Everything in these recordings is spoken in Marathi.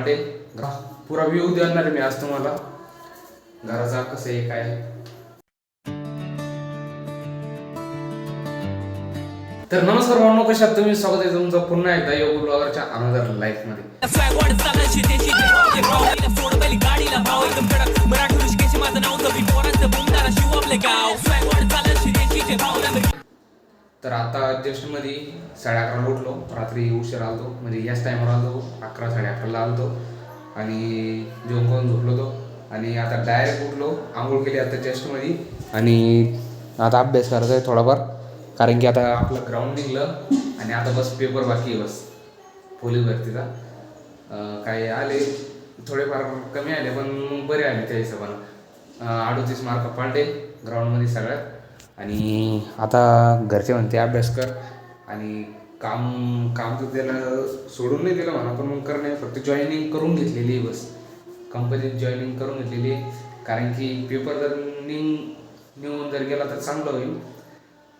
पांडे. पुरा व्ह्यू देणार मी आज तुम्हाला घराचा कसं आहे काय. तर नमस्कार भावनो, कशा आहात तुम्ही? स्वागत आहे तुमचं पुन्हा एकदा योग ब्लॉगरच्या अनदर लाईफ मध्ये. तर आता जस्ट मध्ये 11:30 उठलो. रात्री उशीर आलतो, म्हणजे याच टायमावर आलतो, 11-11:30 आलतो आणि जेवण करून झोपलो तो. आणि आता डायरेक्ट उठलो, आंघोळ केली आता जस्ट मध्ये. आणि आता अभ्यास करायचा आहे थोडाफार, कारण की आता आपलं ग्राउंड निघलं आणि आता बस पेपर बाकी आहे. बस पोलीस भरतीचा काय आले थोडेफार कमी आले, पण बरे आले त्या हिशोबानं. 38 मार्क पाडले ग्राउंडमध्ये सगळ्यात. आणि आता घरचे म्हणते अभ्यास कर, आणि काम तर त्याला सोडून नाही दिलं म्हणा, पण मग करणे फक्त जॉईनिंग करून घेतलेली आहे. बस कंपनीत जॉईनिंग करून घेतलेली आहे, कारण की पेपर जर निघून जर गेला तर चांगलं होईल,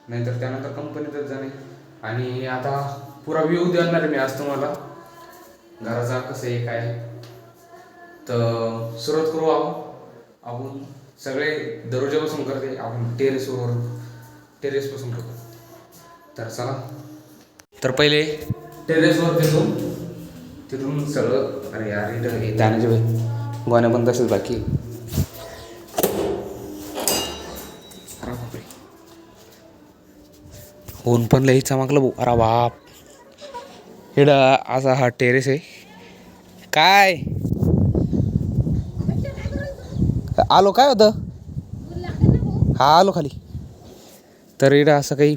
नाहीतर त्यानंतर कंपनीतच जाणे. आणि आता पुरा व्ह्यू देणार मी आज तुम्हाला घराचा कसं आहे काय. तर सुरुवात करू आपण सगळे दरवाजापासून करते, आपण टेरेसपासून करतो. तर चला, तर पहिले टेरेसवर देतो, तिथून सगळं. अरे यार इथं जाण्याचे बाई गोण्या पण तसेच बाकी. अरे बापरे, ऊन पण लई चमकलं भाऊ. अरे बाप, इकडं असा हा टेरेस आहे. काय आलो, काय होतं? हा आलो खाली. तर इकडं असं काही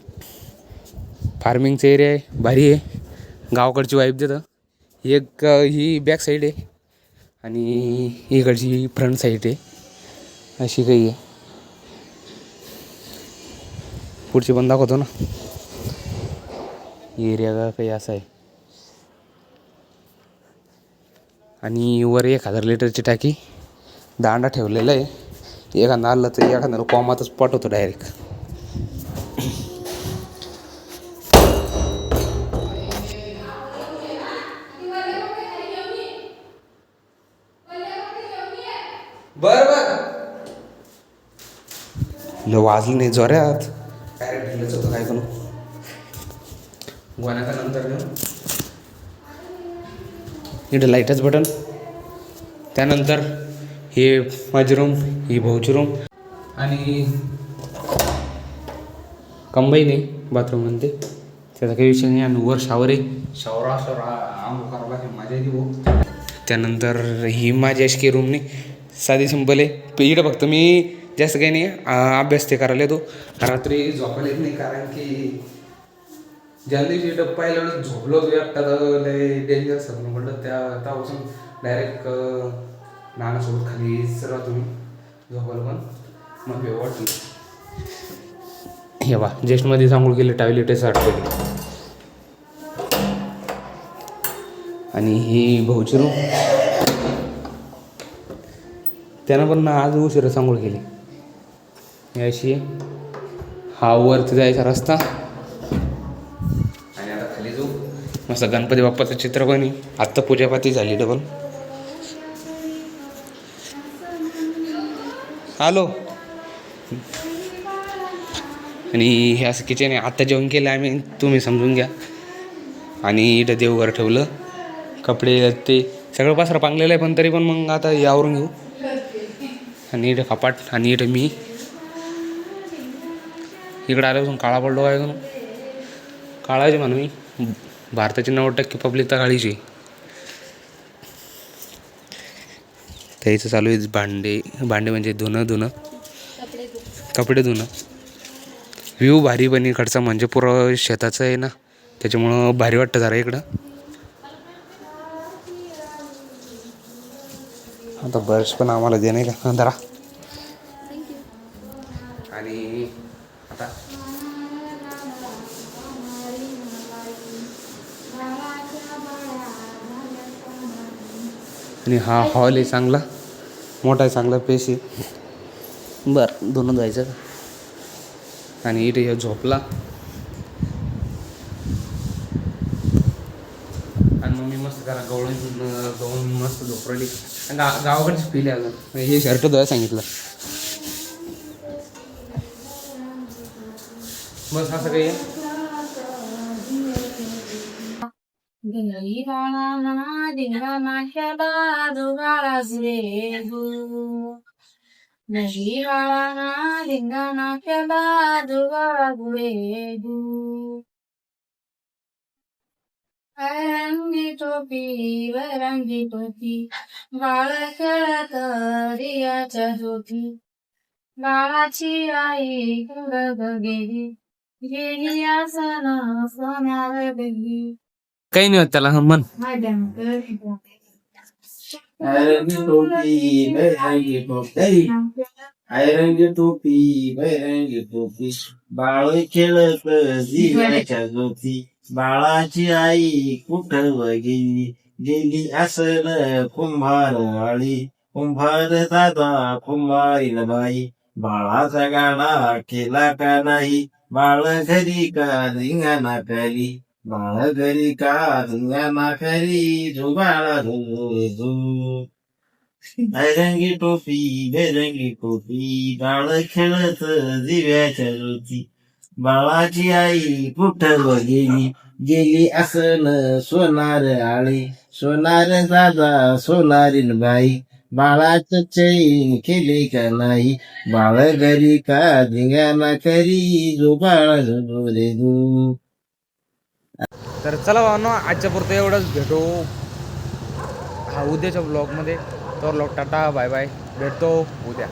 फार्मिंगचं एरिया आहे, भारी आहे, गावाकडची वाईफ देतं. एक ही बॅक साईड आहे आणि इकडची फ्रंट साईड आहे, अशी काही आहे. पुढची पण दाखवतो ना, एरिया का काही असा आहे. आणि वर 1000 लिटरची टाकी, दांडा ठेवलेला आहे. एखादा आलं तर एखाद्याला कॉमातच पाठवतो डायरेक्ट. बर वाजलं नाही जोऱ्यात, डायरेक्ट ढिलच होतं काय करू. गोण्याचा नंतर घेऊन इकडे लाईटच बटन. त्यानंतर हे माझी रूम, ही भाऊची रूम, आणि कंबाईन आहे बाथरूम म्हणते, त्याचा काही विषय नाही. आणि वर शावर आहे, शावर आंघोळ करावं लागेल माझ्या आधी भाऊ. त्यानंतर ही माझी अशी काही रूम नाही, साधी सिंपल आहे. इकडं फक्त मी जास्त काही नाही अभ्यास ते करायला येतो, रात्री झोपायला येत नाही, कारण की ज्या दिवशी इकडं पहिल्या झोपलो होतो एकटा तर लय डेंजर सगळं म्हटलं. त्यापासून डायरेक्ट नानासोबत खाली सर्व तुम्ही झोपायला पण मग भेव वाटली. हे बा ज्येष्ठमध्ये सांगून गेले टॉयलेटच आठवले. आणि ही भाऊची रूम, त्यानं पण आज उशिरा सांगोळ केली. ही अशी आहे, हा वरती जायचा रस्ता. आणि आता खाली जाऊ, मस्त गणपती बाप्पाचं चित्र पण आहे. आत्ता पूजापाती झाली डबल. हॅलो. आणि हे असं किचन आहे, आत्ता जेवण केलं आम्ही, तुम्ही समजून घ्या. आणि इथं देवघर ठेवलं, कपडे ते सगळं पसरा पांगलेलं आहे, पण तरी पण मग आता यावरून घेऊ. आणि इथं कपाट, आणि इथं मी इकडं आल्यापासून काळा पडलो आहे का. काळाची म्हणून मी, भारताची 90% पब्लिक तर काळीची. त्याचं चालू आहे भांडे म्हणजे धुणं कपडे धुणं. व्ह्यू भारी पण इकडचा, म्हणजे पुरं शेताचं आहे ना, त्याच्यामुळं भारी वाटतं जरा इकडं. आता ब्रश पण आम्हाला दे नाही का जरा. आणि आता आणि हा हॉल आहे चांगला मोठा आहे, चांगला पेस आहे. बरं दोन जायचं. आणि इथे झोपला, आणि मग मी मस्त जरा गवळून मस्त झोपरली गावाकडची फील आहे अजून. हे शर्ट धुवायला सांगितलं. बस असं काही रंगी टोपी बाळ खेळत रियाच्या झोपी बाळाची आई कुडग गेली गेली आसन सोन्यावर गेली. काही नाही होत त्याला मन. रंगी टोपी बैरंगी टोपी बाळ खेळत दिव्याच्या झोपी बाळाची आई कुठं गेली गेली असल कुंभार आळी कुंभार दादा कुंभारीन बाई बाळाचा गाणा केला का नाही बाळ घरी का रिंगाणा करी बाळ घरी का रिंगाणा करी झो बाळा झो रंगी टोपी बेरंगी टोपी बाळ खेळत दिव्याच्या ज्योती बाळाची आई कुठं गेली गेली असन सोनार आळी सोनार दादा सोनारीन बाई बाळाचं चैन केले का नाही बाळ घरी का धिंगाणा करी जो बाळा झो रे झो. तर चला भावनो आजच्या पुरतं एवढंच. भेटू उद्याच्या ब्लॉगमध्ये. तर ब्लॉग टाटा बाय बाय. भेटतो उद्या.